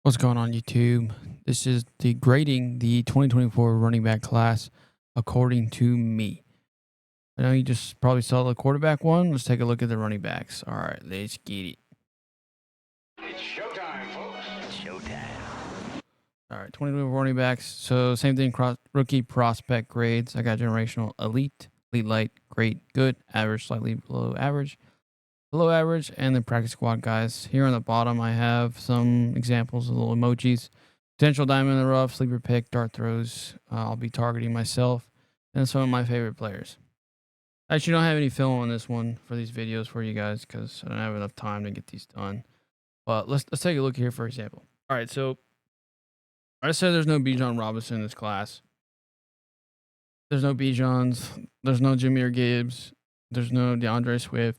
What's going on, YouTube? This is the grading the 2024 running back class according to me. I know you just probably saw the quarterback one. Let's take a look at the running backs. All right, let's get it. It's showtime, folks. It's showtime. All right, 2024 running backs. So same thing, rookie prospect grades. I got generational elite, elite light, great, good, average, slightly below average, and then practice squad guys. Here on the bottom, I have some examples of little emojis. Potential diamond in the rough, sleeper pick, dart throws. I'll be targeting myself and some of my favorite players. I actually don't have any film on this one for these videos for you guys because I don't have enough time to get these done. But let's take a look here, for example. All right, so I said there's no Bijan Robinson in this class. There's no Bijans. There's no Jameer Gibbs. There's no DeAndre Swift.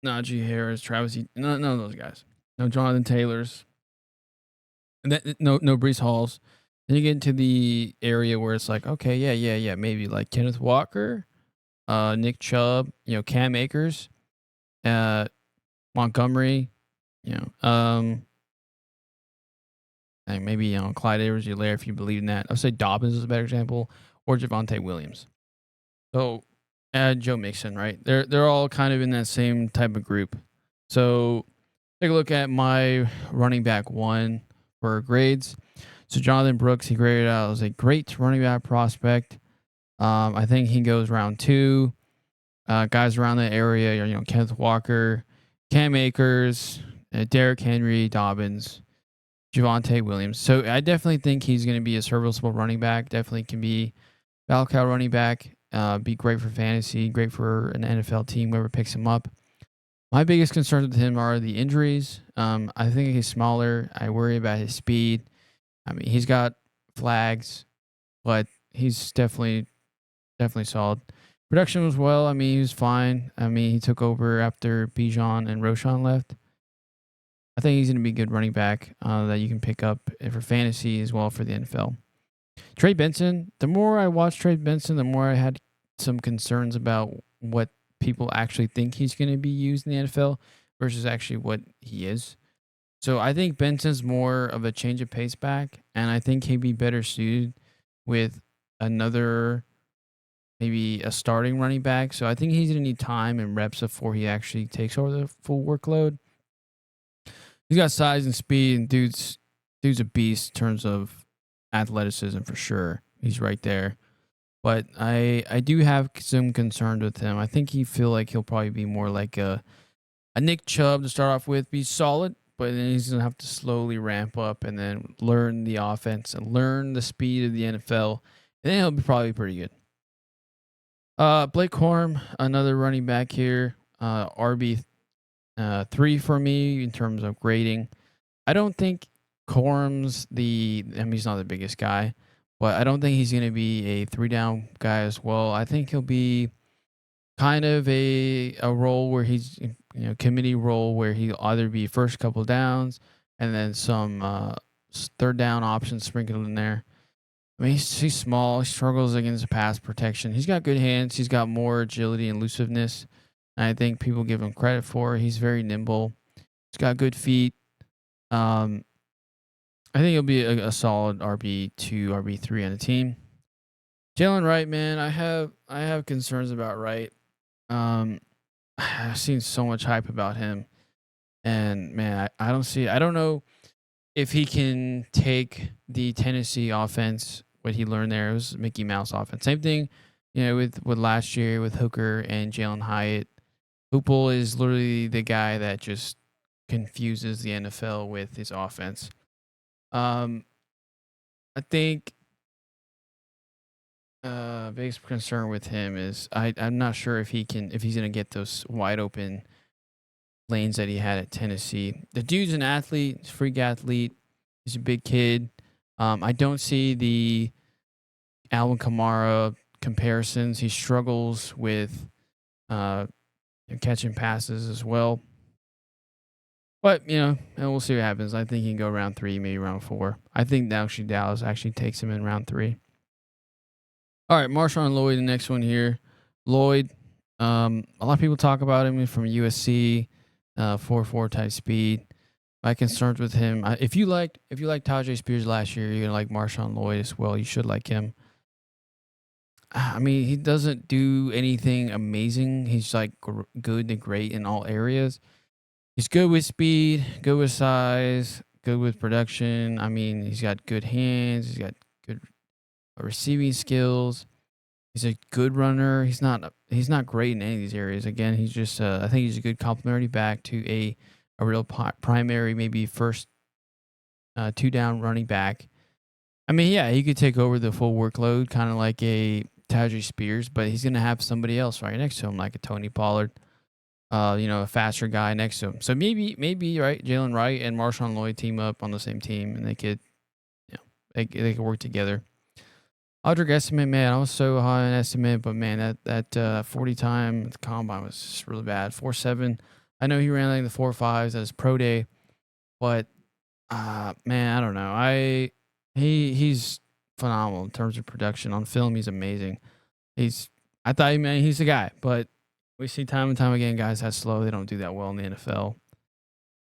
Najee Harris, Travis, none of those guys. No Jonathan Taylors. And then, no Brees Halls. Then you get into the area where it's like, okay, yeah, maybe like Kenneth Walker, Nick Chubb, Cam Akers, Montgomery, and maybe Clyde Edwards-Helaire if you believe in that. I'd say Dobbins is a better example, or Javonte Williams. So Joe Mixon, right? They're all kind of in that same type of group. So take a look at my running back one for grades. So Jonathan Brooks, he graded out as a great running back prospect. I think he goes round 2. Guys around that area, Kenneth Walker, Cam Akers, Derrick Henry, Dobbins, Javonte Williams. So I definitely think he's going to be a serviceable running back. Definitely can be Val Cow running back. Be great for fantasy, great for an NFL team, whoever picks him up. My biggest concerns with him are the injuries. I think he's smaller. I worry about his speed. I mean, he's got flags, but he's definitely solid. Production was well. I mean, he was fine. I mean, he took over after Bijan and Roshan left. I think he's going to be a good running back that you can pick up for fantasy as well for the NFL. Trey Benson, the more I watched Trey Benson, the more I had some concerns about what people actually think he's going to be used in the NFL versus actually what he is. So I think Benson's more of a change of pace back, and I think he'd be better suited with another, maybe a starting running back. So I think he's going to need time and reps before he actually takes over the full workload. He's got size and speed, and dude's a beast in terms of athleticism for sure. He's right there. But I do have some concerns with him. I think feel like he'll probably be more like a Nick Chubb to start off with, be solid, but then he's gonna have to slowly ramp up and then learn the offense and learn the speed of the NFL, and then he'll be probably pretty good. Blake Corum, another running back here, RB 3 for me in terms of grading. I don't think Corum's he's not the biggest guy, but I don't think he's going to be a 3-down guy as well. I think he'll be kind of a role where he's, committee role where he'll either be first couple downs and then some third down options sprinkled in there. I mean, he's small. He struggles against pass protection. He's got good hands. He's got more agility and elusiveness. And I think people give him credit for. He's very nimble. He's got good feet. I think he'll be a solid RB2, RB3 on the team. Jalen Wright, man, I have concerns about Wright. I've seen so much hype about him, and man, I don't know if he can take the Tennessee offense, what he learned there. It was Mickey Mouse offense. Same thing, with last year with Hooker and Jalen Hyatt. Hoople is literally the guy that just confuses the NFL with his offense. I think biggest concern with him is I'm not sure if he's gonna get those wide open lanes that he had at Tennessee. The dude's an athlete, he's a freak athlete. He's a big kid. I don't see the Alvin Kamara comparisons. He struggles with catching passes as well. But, and we'll see what happens. I think he can go round 3, maybe round 4. I think Dallas actually takes him in round 3. All right, Marshawn Lloyd, the next one here. Lloyd, a lot of people talk about him from USC, 4.4 type speed. My concerns with him. If you liked Tajay Spears last year, you're gonna like Marshawn Lloyd as well. You should like him. I mean, he doesn't do anything amazing. He's like good to great in all areas. He's good with speed, good with size, good with production. I mean, he's got good hands. He's got good receiving skills. He's a good runner. He's not great in any of these areas. Again, he's just I think he's a good complementary back to a real primary, maybe first two down running back. I mean, yeah, he could take over the full workload, kind of like a Tajay Spears, but he's gonna have somebody else right next to him, like a Tony Pollard, a faster guy next to him. So maybe right, Jalen Wright and Marshawn Lloyd team up on the same team, and they could, they could work together. Audric Estimate, man, I was so high on Estimate, but man, that 40 time at the combine was just really bad. 4.7. I know he ran like the 4.5s at his pro day, but man, I don't know. He's phenomenal in terms of production on film. He's amazing. I thought, man, he's the guy, but we see time and time again guys that slow. They don't do that well in the NFL.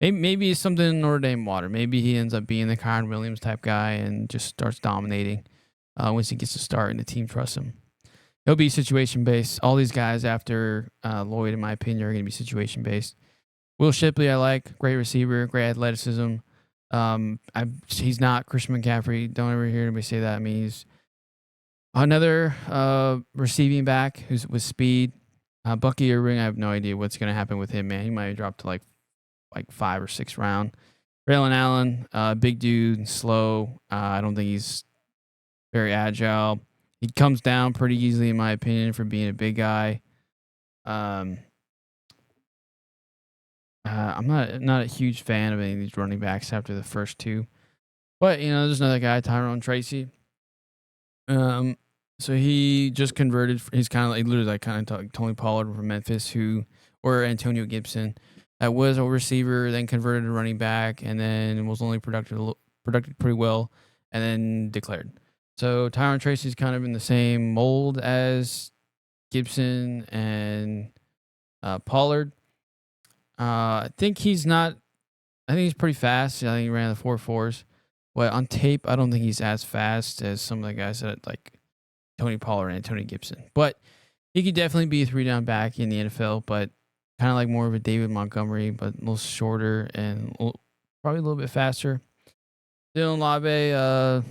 Maybe it's something in Notre Dame water. Maybe he ends up being the Kyron Williams type guy and just starts dominating once he gets to start and the team trusts him. He'll be situation based. All these guys after Lloyd, in my opinion, are going to be situation based. Will Shipley, I like. Great receiver, great athleticism. He's not Christian McCaffrey. Don't ever hear anybody say that. I mean, he's another receiving back who's with speed. Bucky Irving, I have no idea what's going to happen with him, man. He might drop to like 5 or 6 round. Braylon Allen, big dude, slow. I don't think he's very agile. He comes down pretty easily, in my opinion, for being a big guy. I'm not a huge fan of any of these running backs after the first two, but there's another guy, Tyrone Tracy. So he just converted. He's kind of like literally like Tony Pollard from Memphis, or Antonio Gibson, that was a receiver, then converted to running back, and then was only productive pretty well, and then declared. So Tyrone Tracy's kind of in the same mold as Gibson and Pollard. I think he's not. I think he's pretty fast. I think he ran the 4.4s. But on tape, I don't think he's as fast as some of the guys that like Tony Pollard and Tony Gibson. But he could definitely be a 3-down back in the NFL. But kind of like more of a David Montgomery, but a little shorter and probably a little bit faster. Dylan Labe,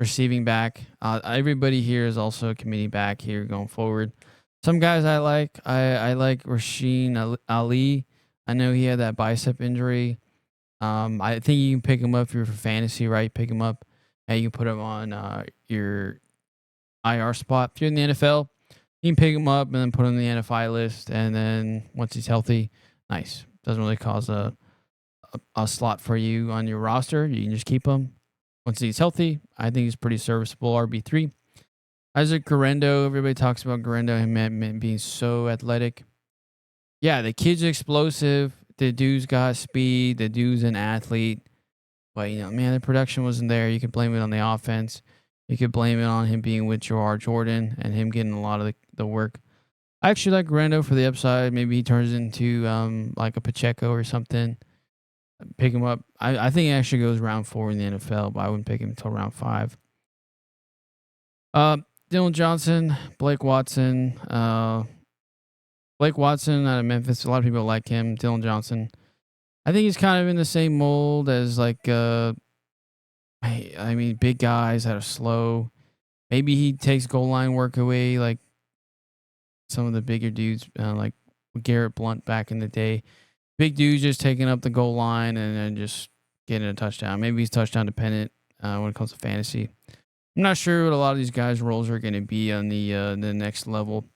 receiving back. Everybody here is also a committee back here going forward. Some guys I like. I like Rasheen Ali. I know he had that bicep injury. I think you can pick him up if you're for fantasy, right? Pick him up and you can put him on your IR spot. If you're in the NFL, you can pick him up and then put him on the NFI list. And then once he's healthy, nice. Doesn't really cause a slot for you on your roster. You can just keep him. Once he's healthy, I think he's pretty serviceable RB3. Isaac Guerendo, everybody talks about Guerendo, him being so athletic. Yeah, the kid's explosive. The dude's got speed. The dude's an athlete. But, man, the production wasn't there. You could blame it on the offense. You could blame it on him being with Gerard Jordan and him getting a lot of the work. I actually like Guerendo for the upside. Maybe he turns into like a Pacheco or something. Pick him up. I think he actually goes round 4 in the NFL, but I wouldn't pick him until round 5. Dylan Johnson, Blake Watson. Blake Watson out of Memphis. A lot of people like him. Dylan Johnson. I think he's kind of in the same mold as like big guys that are slow. Maybe he takes goal line work away like some of the bigger dudes, like Garrett Blunt back in the day. Big dudes just taking up the goal line and then just getting a touchdown. Maybe he's touchdown dependent when it comes to fantasy. I'm not sure what a lot of these guys' roles are going to be on the next level.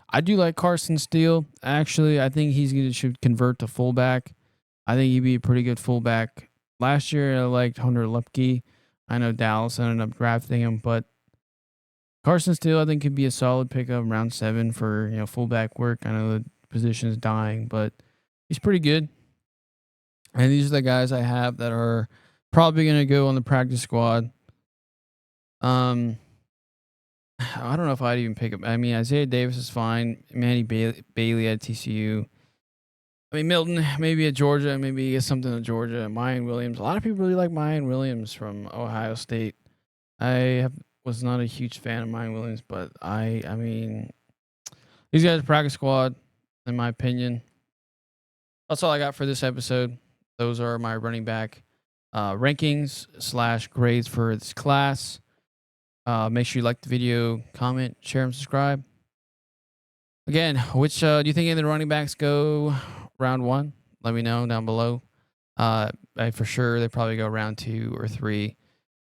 I do like Carson Steele. Actually, I think should convert to fullback. I think he'd be a pretty good fullback. Last year, I liked Hunter Lupke. I know Dallas ended up drafting him, but Carson Steele, I think, could be a solid pickup round 7 for fullback work. I know the position is dying, but he's pretty good. And these are the guys I have that are probably going to go on the practice squad. I don't know if I'd even pick up. I mean, Isaiah Davis is fine. Manny Bailey at TCU. I mean, Milton, maybe at Georgia, maybe he gets something at Georgia. Mayan Williams. A lot of people really like Mayan Williams from Ohio State. Was not a huge fan of Mayan Williams, but I mean, these guys are practice squad, in my opinion. That's all I got for this episode. Those are my running back rankings / grades for this class. Make sure you like the video, comment, share, and subscribe. Again, which do you think any of the running backs go round 1? Let me know down below. For sure, they probably go round 2 or 3.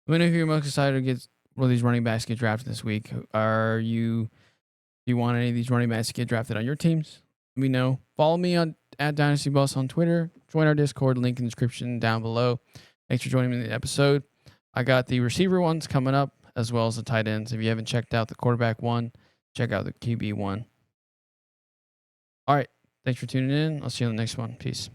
Let me know if you're most excited to get one of these running backs get drafted this week. Do you want any of these running backs to get drafted on your teams? Let me know. Follow me on @DynastyBus on Twitter. Join our Discord, link in the description down below. Thanks for joining me in the episode. I got the receiver ones coming up, as well as the tight ends. If you haven't checked out the quarterback one, check out the QB one. All right. Thanks for tuning in. I'll see you on the next one. Peace.